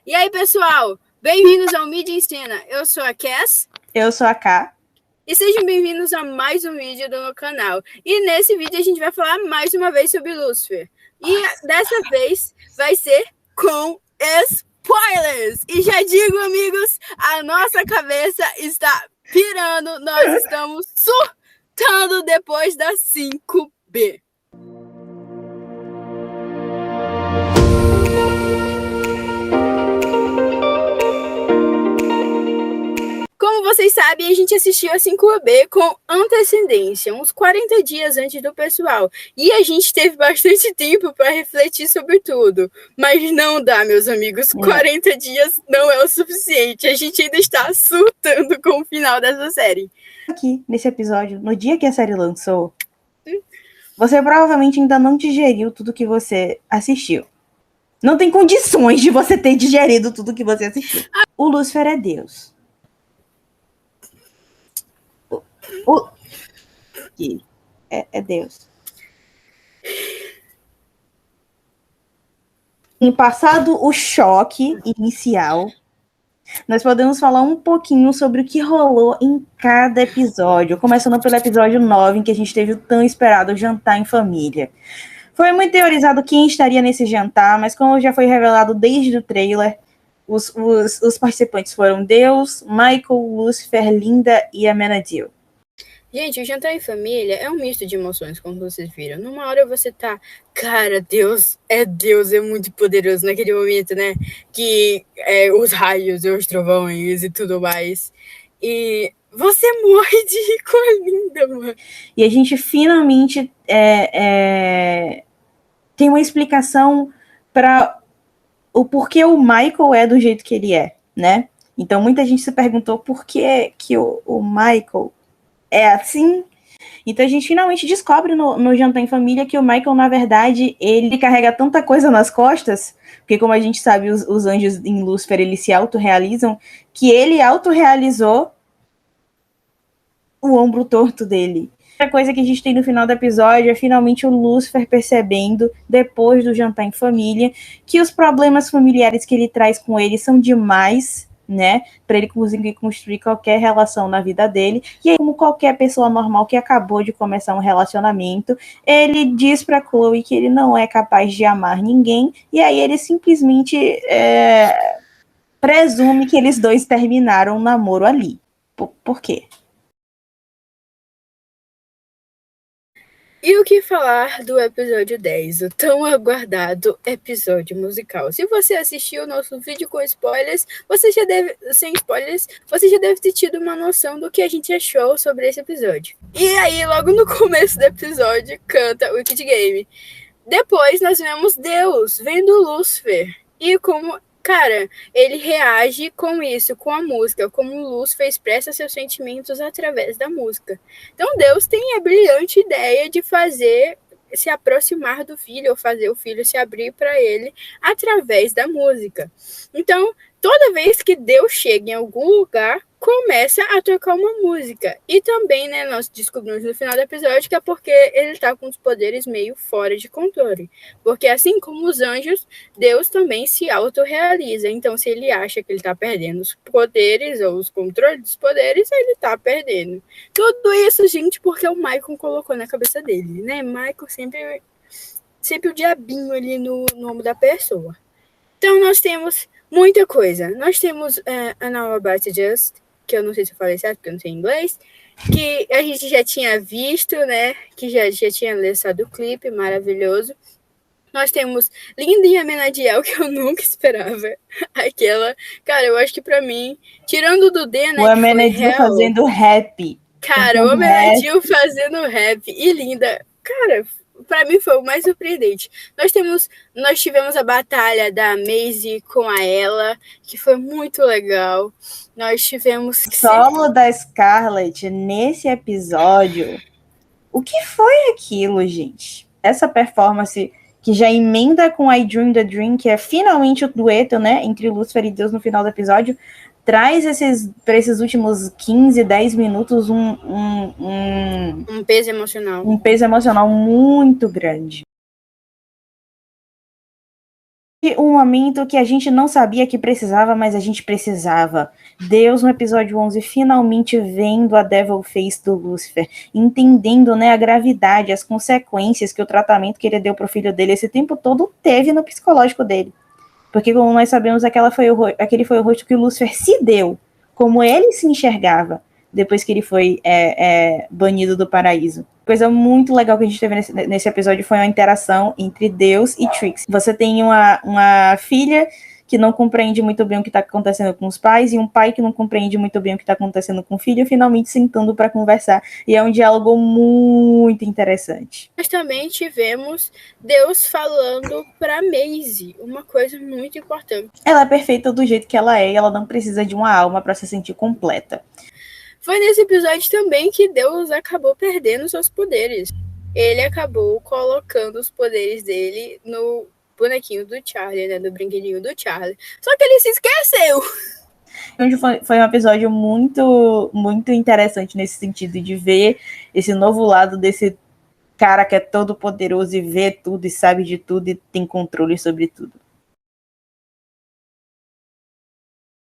E aí, pessoal? Bem-vindos ao Mídia Ensina. Eu sou a Cass. Eu sou a Ká. E sejam bem-vindos a mais um vídeo do meu canal. E nesse vídeo a gente vai falar mais uma vez sobre Lúcifer. E dessa vez vai ser com spoilers. E já digo, amigos, a nossa cabeça está pirando. Nós estamos surtando depois da 5B. Como vocês sabem, a gente assistiu a 5B com antecedência, uns 40 dias antes do pessoal. E a gente teve bastante tempo para refletir sobre tudo. Mas não dá, meus amigos. 40 dias não é o suficiente. A gente ainda está surtando com o final dessa série. Aqui, nesse episódio, no dia que a série lançou, você provavelmente ainda não digeriu tudo que você assistiu. Não tem condições de você ter digerido tudo que você assistiu. O Lúcifer é Deus. É Deus. Em passado o choque inicial, nós podemos falar um pouquinho sobre o que rolou em cada episódio, começando pelo episódio 9, em que a gente teve o tão esperado jantar em família. Foi muito teorizado quem estaria nesse jantar, mas como já foi revelado desde o trailer, os participantes foram Deus, Michael, Lúcifer, Linda e Amenadiel. Gente, o jantar em família é um misto de emoções, como vocês viram. Numa hora você tá, cara, Deus, é muito poderoso naquele momento, né? Que os raios, os trovões e tudo mais. E você morre de rir com a Linda, mano. E a gente finalmente tem uma explicação para o porquê o Michael é do jeito que ele é, né? Então muita gente se perguntou por que o Michael é assim. Então a gente finalmente descobre no Jantar em Família que o Michael, na verdade, ele carrega tanta coisa nas costas, porque como a gente sabe, os anjos em Lúcifer, eles se autorrealizam, que ele autorrealizou o ombro torto dele. Outra coisa que a gente tem no final do episódio é finalmente o Lúcifer percebendo, depois do Jantar em Família, que os problemas familiares que ele traz com ele são demais, né, para ele conseguir construir qualquer relação na vida dele. E aí, como qualquer pessoa normal que acabou de começar um relacionamento, ele diz para Chloe que ele não é capaz de amar ninguém, e aí ele simplesmente presume que eles dois terminaram o namoro ali. Por quê? E o que falar do episódio 10, o tão aguardado episódio musical? Se você assistiu o nosso vídeo com spoilers, sem spoilers, você já deve ter tido uma noção do que a gente achou sobre esse episódio. E aí, logo no começo do episódio, canta o Wicked Game. Depois nós vemos Deus vendo Lúcifer. E como, cara, ele reage com isso, com a música, como Lúcifer expressa seus sentimentos através da música. Então Deus tem a brilhante ideia de se aproximar do filho, ou fazer o filho se abrir para ele através da música. Então, toda vez que Deus chega em algum lugar, começa a tocar uma música. E também, né, nós descobrimos no final do episódio que é porque ele tá com os poderes meio fora de controle. Porque assim como os anjos, Deus também se autorrealiza. Então, se ele acha que ele tá perdendo os poderes ou os controles dos poderes, ele tá perdendo. Tudo isso, gente, porque o Michael colocou na cabeça dele, né? Michael sempre o diabinho ali no nome da pessoa. Então, nós temos muita coisa. Nós temos a Now About Just, que eu não sei se eu falei certo, porque eu não sei inglês, que a gente já tinha visto, né? Que já tinha lançado o clipe, maravilhoso. Nós temos Linda e Amenadiel, que eu nunca esperava. Aquela, cara, eu acho que pra mim, tirando o Dudê, né? O Amenadiel fazendo rap. Cara, o Amenadiel fazendo rap e Linda, cara, pra mim foi o mais surpreendente. Nós tivemos a batalha da Maisie com a Ella, que foi muito legal. Nós tivemos solo da Scarlett nesse episódio. O que foi aquilo, gente? Essa performance que já emenda com I Dream the Dream, que é finalmente o dueto, né, entre Lúcifer e Deus no final do episódio, traz para esses últimos 15, 10 minutos um peso emocional. Um peso emocional muito grande. um momento que a gente não sabia que precisava, mas a gente precisava. Deus, no episódio 11, finalmente vendo a Devil Face do Lúcifer, entendendo, né, a gravidade, as consequências que o tratamento que ele deu pro filho dele esse tempo todo teve no psicológico dele. Porque, como nós sabemos, aquele foi o rosto que o Lúcifer se deu, como ele se enxergava depois que ele foi banido do paraíso. Coisa muito legal que a gente teve nesse episódio foi uma interação entre Deus e Trix. Você tem uma filha que não compreende muito bem o que está acontecendo com os pais, e um pai que não compreende muito bem o que está acontecendo com o filho, finalmente sentando para conversar. E é um diálogo muito interessante. Nós também tivemos Deus falando para Maisie, uma coisa muito importante. Ela é perfeita do jeito que ela é, e ela não precisa de uma alma para se sentir completa. Foi nesse episódio também que Deus acabou perdendo seus poderes. Ele acabou colocando os poderes dele no bonequinho do Charlie, né? Do brinquedinho do Charlie. Só que ele se esqueceu. Foi um episódio muito, muito interessante nesse sentido, de ver esse novo lado desse cara que é todo poderoso e vê tudo e sabe de tudo e tem controle sobre tudo.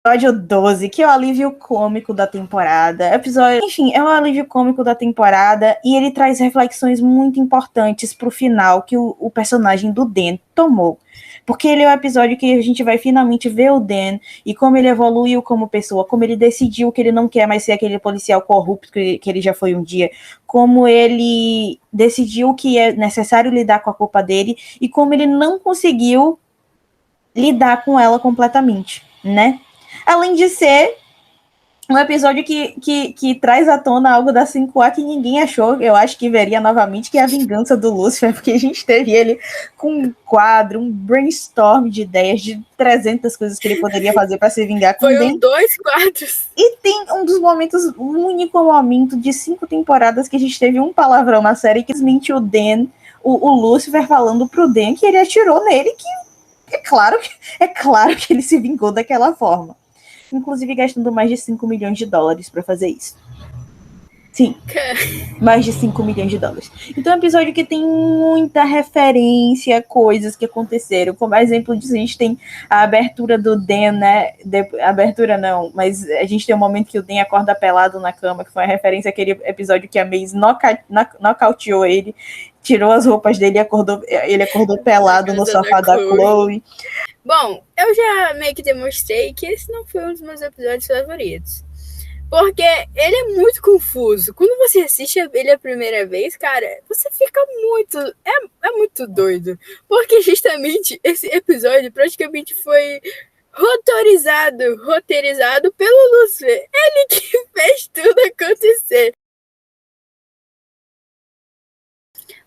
Episódio 12, que é o alívio cômico da temporada. Enfim, é um alívio cômico da temporada e ele traz reflexões muito importantes pro final que o personagem do Dan tomou. Porque ele é o episódio que a gente vai finalmente ver o Dan e como ele evoluiu como pessoa, como ele decidiu que ele não quer mais ser aquele policial corrupto que ele já foi um dia, como ele decidiu que é necessário lidar com a culpa dele e como ele não conseguiu lidar com ela completamente, né? Além de ser um episódio que traz à tona algo da 5A que ninguém achou, eu acho que veria novamente, que é a vingança do Lúcifer, porque a gente teve ele com um quadro, um brainstorm de ideias de 300 coisas que ele poderia fazer para se vingar com Foi Dan. 2 quadros. E tem um dos momentos, o único momento de 5 temporadas que a gente teve um palavrão na série, que desmente o Dan, o Lúcifer falando pro Dan que ele atirou nele, que é claro que ele se vingou daquela forma. Inclusive gastando mais de 5 milhões de dólares para fazer isso. Sim, mais de 5 milhões de dólares. Então é um episódio que tem muita referência a coisas que aconteceram. Como exemplo disso, a gente tem a abertura do Dan, né? Abertura não, mas a gente tem um momento que o Dan acorda pelado na cama, que foi uma referência àquele episódio que a Maisie nocauteou ele, tirou as roupas dele e ele acordou pelado no sofá da Chloe. Bom, eu já meio que demonstrei que esse não foi um dos meus episódios favoritos. Porque ele é muito confuso. Quando você assiste ele a primeira vez, cara, você fica muito... É muito doido. Porque justamente esse episódio praticamente foi roteirizado pelo Lúcifer. Ele que fez tudo acontecer.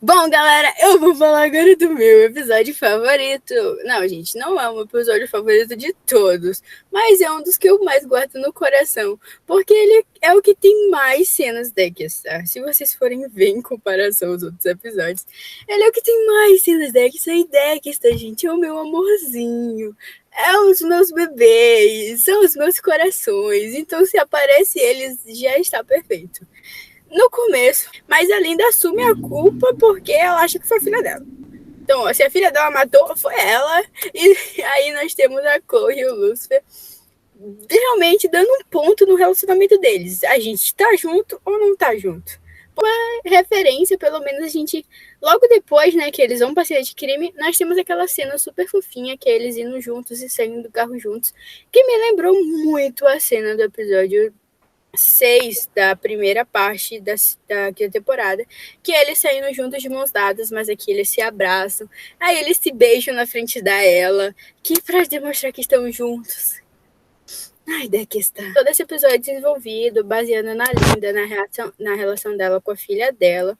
Bom, galera, eu vou falar agora do meu episódio favorito. Não, gente, não é um episódio favorito de todos, mas é um dos que eu mais guardo no coração, porque ele é o que tem mais cenas Dexter. Se vocês forem ver em comparação aos outros episódios, ele é o que tem mais cenas Dexter. E Dexter, gente, é o meu amorzinho. É os meus bebês, são os meus corações. Então, se aparece eles, já está perfeito. No começo, mas a Linda assume a culpa porque ela acha que foi a filha dela. Então, se a filha dela matou, foi ela. E aí nós temos a Chloe e o Lúcifer realmente dando um ponto no relacionamento deles. A gente tá junto ou não tá junto? Uma referência, pelo menos a gente... Logo depois, né, que eles vão passear de crime, nós temos aquela cena super fofinha, que é eles indo juntos e saindo do carro juntos, que me lembrou muito a cena do episódio 6 da primeira parte da temporada, que eles saindo juntos de mãos dadas, mas aqui eles se abraçam, aí eles se beijam na frente da ela, que pra demonstrar que estão juntos. Ai, Dexter. Todo esse episódio é desenvolvido, baseando na Linda, na relação dela com a filha dela.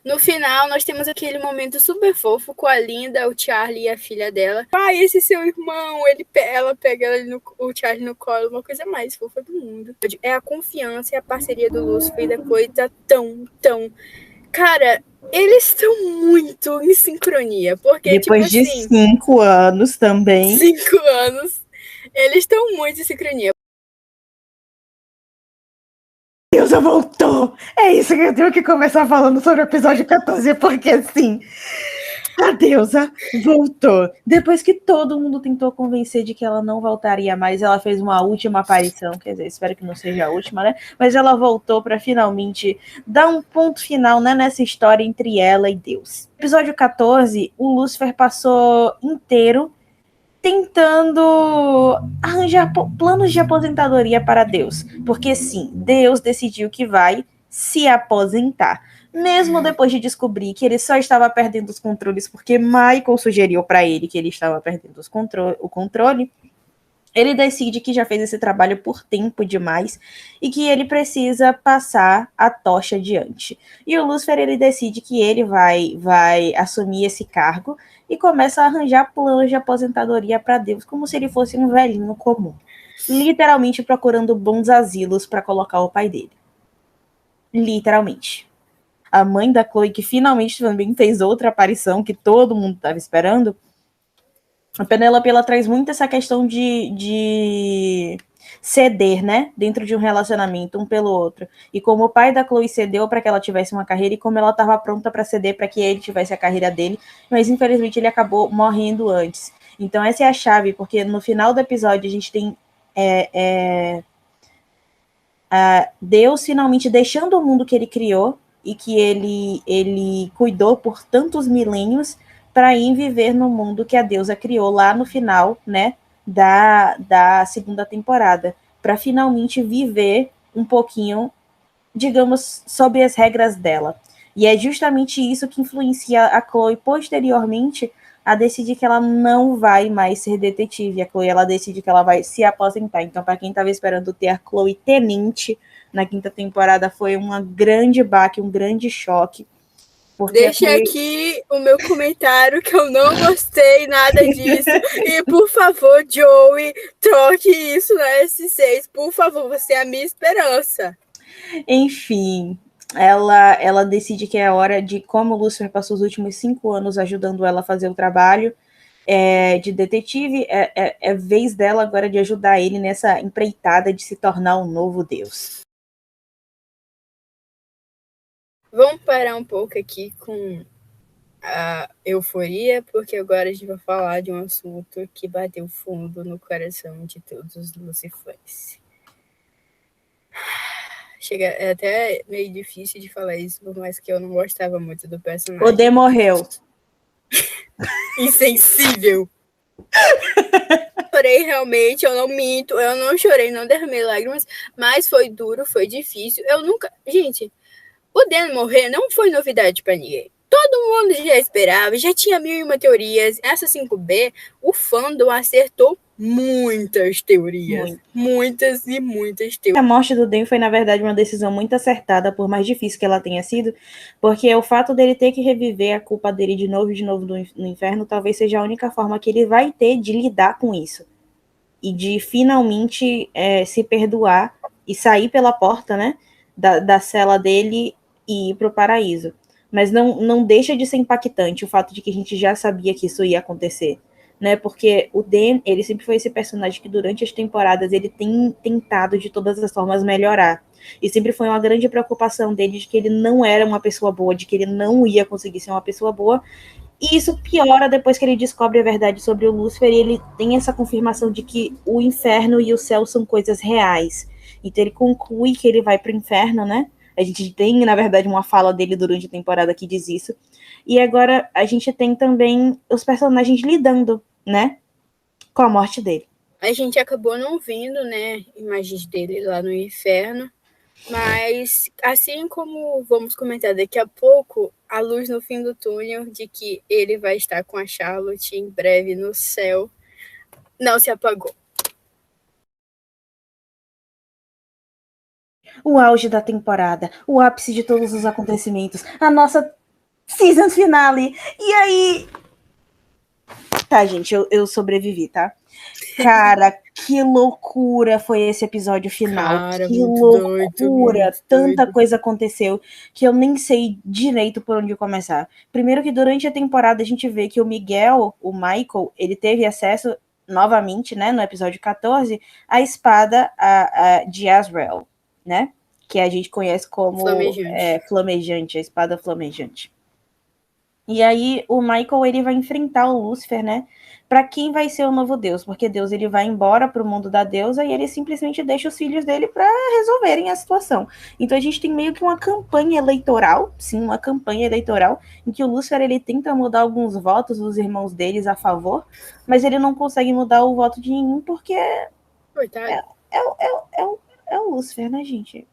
No final, nós temos aquele momento super fofo com a Linda, o Charlie e a filha dela. Pai, esse seu irmão, ela pega o Charlie no colo, uma coisa mais fofa do mundo. É a confiança e a parceria do Lúcifer e da coisa tão... Cara, eles estão muito em sincronia, porque, depois tipo de assim... 5 anos também. 5 anos, eles estão muito em sincronia. Deus voltou! É isso que eu tenho que começar falando sobre o episódio 14, porque assim... A deusa voltou. Depois que todo mundo tentou convencer de que ela não voltaria mais, ela fez uma última aparição. Quer dizer, espero que não seja a última, né? Mas ela voltou para finalmente dar um ponto final, né, nessa história entre ela e Deus. Episódio 14, o Lúcifer passou inteiro tentando arranjar planos de aposentadoria para Deus. Porque sim, Deus decidiu que vai se aposentar. Mesmo depois de descobrir que ele só estava perdendo os controles porque Michael sugeriu para ele que ele estava perdendo o controle, ele decide que já fez esse trabalho por tempo demais e que ele precisa passar a tocha adiante. E o Lúcifer, ele decide que ele vai assumir esse cargo e começa a arranjar planos de aposentadoria para Deus, como se ele fosse um velhinho comum. Literalmente procurando bons asilos para colocar o pai dele. Literalmente. A mãe da Chloe, que finalmente também fez outra aparição que todo mundo estava esperando, a Penélope, ela traz muito essa questão de ceder, né, dentro de um relacionamento, um pelo outro. E como o pai da Chloe cedeu para que ela tivesse uma carreira e como ela estava pronta para ceder para que ele tivesse a carreira dele, mas infelizmente ele acabou morrendo antes. Então essa é a chave, porque no final do episódio a gente tem Deus finalmente deixando o mundo que ele criou e que ele cuidou por tantos milênios para ir viver no mundo que a deusa criou lá no final, né, da segunda temporada, para finalmente viver um pouquinho, digamos, sob as regras dela. E é justamente isso que influencia a Chloe posteriormente a decidir que ela não vai mais ser detetive. A Chloe, ela decide que ela vai se aposentar. Então, para quem estava esperando ter a Chloe tenente na quinta temporada, foi uma grande baque, um grande choque. Deixa aqui o meu comentário que eu não gostei nada disso. E, por favor, Joey, troque isso na S6. Por favor, você é a minha esperança. Enfim, ela decide que é a hora de, como o Lúcifer passou os últimos 5 anos ajudando ela a fazer o trabalho de detetive, é vez dela agora de ajudar ele nessa empreitada de se tornar um novo deus. Vamos parar um pouco aqui com a euforia, porque agora a gente vai falar de um assunto que bateu fundo no coração de todos os lucifãs. É até meio difícil de falar isso, por mais que eu não gostava muito do personagem. O D morreu. Insensível. Chorei realmente, eu não minto, eu não chorei, não derramei lágrimas, mas foi duro, foi difícil. Eu nunca. Gente, o Dan morrer não foi novidade para ninguém. Todo mundo já esperava, já tinha 1001 teorias. Essa 5B, o fandom acertou muitas teorias. Muitas e muitas teorias. A morte do Dan foi, na verdade, uma decisão muito acertada, por mais difícil que ela tenha sido, porque o fato dele ter que reviver a culpa dele de novo no inferno, talvez seja a única forma que ele vai ter de lidar com isso. E de finalmente se perdoar e sair pela porta, né, da cela dele e ir pro paraíso. Mas não deixa de ser impactante o fato de que a gente já sabia que isso ia acontecer, né? Porque o Dan, ele sempre foi esse personagem que durante as temporadas ele tem tentado de todas as formas melhorar. E sempre foi uma grande preocupação dele de que ele não era uma pessoa boa, de que ele não ia conseguir ser uma pessoa boa. E isso piora depois que ele descobre a verdade sobre o Lúcifer e ele tem essa confirmação de que o inferno e o céu são coisas reais. Então ele conclui que ele vai pro inferno, né? A gente tem, na verdade, uma fala dele durante a temporada que diz isso. E agora a gente tem também os personagens lidando, né, com a morte dele. A gente acabou não vendo, né, imagens dele lá no inferno, mas assim como vamos comentar daqui a pouco, a luz no fim do túnel de que ele vai estar com a Charlotte em breve no céu não se apagou. O auge da temporada, o ápice de todos os acontecimentos, a nossa season finale. E aí... Tá, gente, eu sobrevivi, tá? Cara, que loucura foi esse episódio final. Cara, que loucura, doido, tanta coisa aconteceu que eu nem sei direito por onde começar. Primeiro que durante a temporada a gente vê que o Miguel, o Michael, ele teve acesso novamente, né, no episódio 14, à espada de Azrael, né? Que a gente conhece como flamejante, flamejante, a espada flamejante. E aí o Michael, ele vai enfrentar o Lúcifer, né? Para quem vai ser o novo Deus, porque Deus ele vai embora para o mundo da deusa e ele simplesmente deixa os filhos dele para resolverem a situação. Então a gente tem meio que uma campanha eleitoral, sim, uma campanha eleitoral em que o Lúcifer ele tenta mudar alguns votos dos irmãos deles a favor, mas ele não consegue mudar o voto de nenhum porque Coitado. é o Lúcifer, né, gente?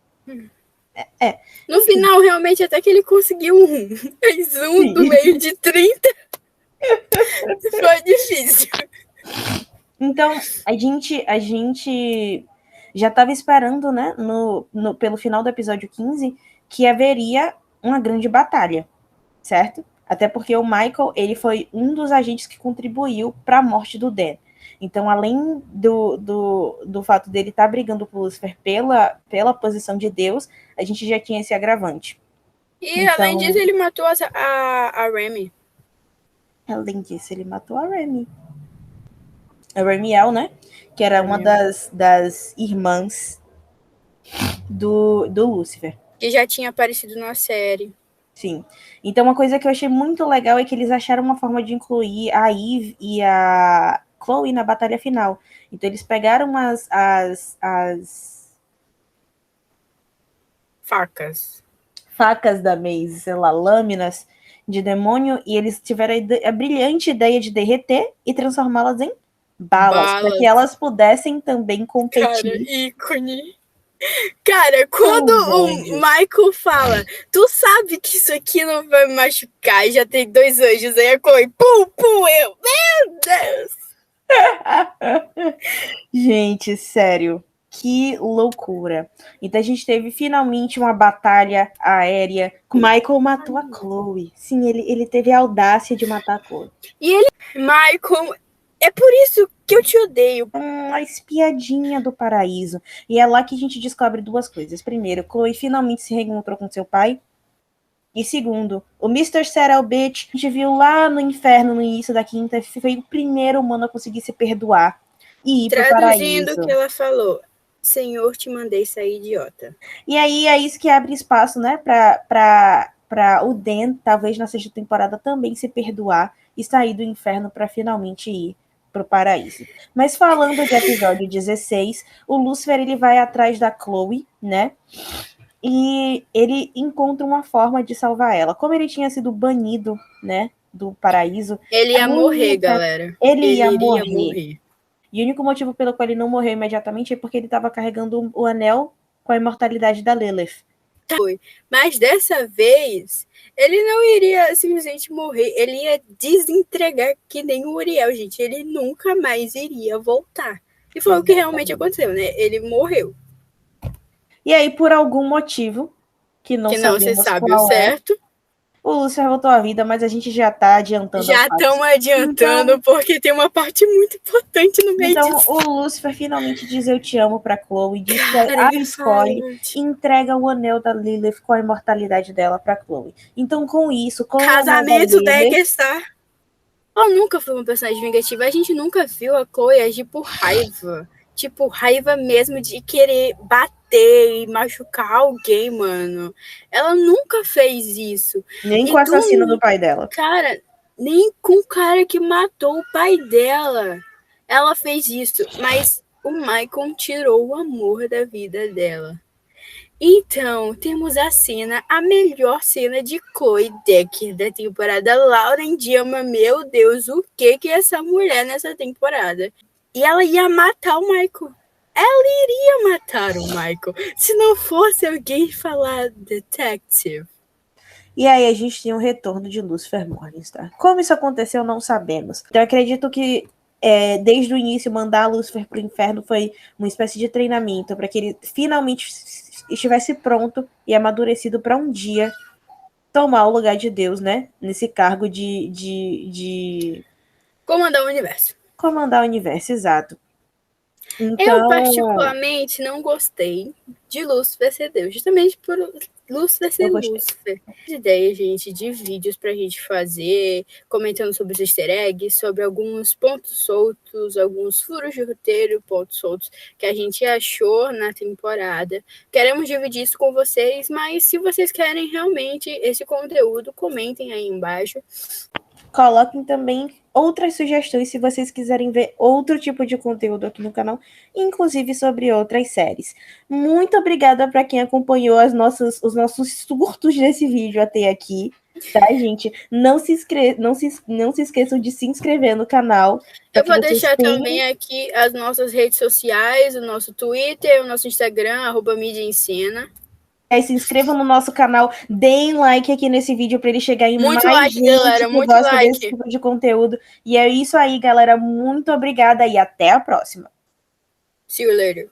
No final, realmente, até que ele conseguiu um. Mas um do meio de 30 foi difícil. Então, a gente já estava esperando, né, pelo final do episódio 15, que haveria uma grande batalha, certo? Até porque o Michael, ele foi um dos agentes que contribuiu para a morte do Dan. Então, além do fato dele estar brigando com o Lucifer pela posição de Deus, a gente já tinha esse agravante. E, então, além disso, ele matou a Remy. Além disso, ele matou a Remy. A Remiel, né? Que era uma das irmãs do Lúcifer. Que já tinha aparecido na série. Sim. Então, uma coisa que eu achei muito legal é que eles acharam uma forma de incluir a Eve e a Chloe na batalha final. Então, eles pegaram as facas da Maze, sei lá, lâminas de demônio, e eles tiveram a brilhante ideia de derreter e transformá-las em balas, para que elas pudessem também competir. Cara, ícone. Cara, quando o Michael fala, tu sabe que isso aqui não vai me machucar, já tem 2 anjos, aí a Chloe, pum, pum, meu Deus! Gente, sério, que loucura. Então a gente teve finalmente uma batalha aérea. O Michael matou a Chloe. Sim, ele teve a audácia de matar a Chloe. E ele, Michael, é por isso que eu te odeio. A espiadinha do paraíso. E é lá que a gente descobre 2 coisas. Primeiro, Chloe finalmente se reencontrou com seu pai. E segundo, o Mr. Settle Bitch, a gente viu lá no inferno, no início da quinta, foi o primeiro humano a conseguir se perdoar e ir pro paraíso. Traduzindo o que ela falou, Senhor, te mandei sair, idiota. E aí é isso que abre espaço, né, para o Dan, talvez na 6ª temporada, também se perdoar e sair do inferno para finalmente ir pro paraíso. Mas falando de episódio 16, o Lúcifer ele vai atrás da Chloe, né? E ele encontra uma forma de salvar ela. Como ele tinha sido banido, né, do paraíso, ele ia morrer, galera. Ele iria morrer. E o único motivo pelo qual ele não morreu imediatamente é porque ele estava carregando o anel com a imortalidade da Lilith. Mas dessa vez, ele não iria simplesmente morrer, ele ia desentregar que nem o Uriel, gente. Ele nunca mais iria voltar. E foi o que realmente aconteceu, né? Ele morreu. E aí, por algum motivo, que não se sabe o certo, o Lúcifer voltou à vida, mas a gente já tá adiantando. Já estamos adiantando, então, porque tem uma parte muito importante no meio disso. Então, o Lúcifer finalmente diz eu te amo pra Chloe, diz que a escolhe e entrega o anel da Lilith com a imortalidade dela pra Chloe. Então, com isso, com casamento deve estar. Ela nunca foi uma personagem vingativa. A gente nunca viu a Chloe agir por raiva. Tipo, raiva mesmo de querer bater e machucar alguém, mano. Ela nunca fez isso. Nem com o assassino do pai dela. Cara, nem com o cara que matou o pai dela. Ela fez isso. Mas o Michael tirou o amor da vida dela. Então, temos a cena, a melhor cena de Chloe Decker da temporada. Lauren Diama, meu Deus, o que é essa mulher nessa temporada? E ela ia matar o Michael. Ela iria matar o Michael se não fosse alguém falar detective. E aí a gente tem um retorno de Lucifer Morningstar. Como isso aconteceu, não sabemos. Então eu acredito que desde o início mandar Lucifer para o inferno foi uma espécie de treinamento para que ele finalmente estivesse pronto e amadurecido para um dia tomar o lugar de Deus, né? Nesse cargo de comandar o universo. Comandar o universo, exato. Então, Eu, particularmente, não gostei de Lúcifer ser Deus, justamente por Lúcifer ser eu gostei. Lúcifer. Ideia, gente, de vídeos pra gente fazer, comentando sobre os easter eggs, sobre alguns pontos soltos, alguns furos de roteiro, pontos soltos que a gente achou na temporada. Queremos dividir isso com vocês, mas se vocês querem realmente esse conteúdo, comentem aí embaixo. Coloquem também outras sugestões se vocês quiserem ver outro tipo de conteúdo aqui no canal, inclusive sobre outras séries. Muito obrigada para quem acompanhou os nossos surtos desse vídeo até aqui, tá, gente? Não se esqueçam de se inscrever no canal. Eu vou deixar também aqui as nossas redes sociais, o nosso Twitter, o nosso Instagram, @mídiaencena. Se inscrevam no nosso canal, deem like aqui nesse vídeo para ele chegar em muito mais like, gente galera, que muito gosta like. desse tipo de conteúdo. E é isso aí, galera. Muito obrigada e até a próxima. See you later.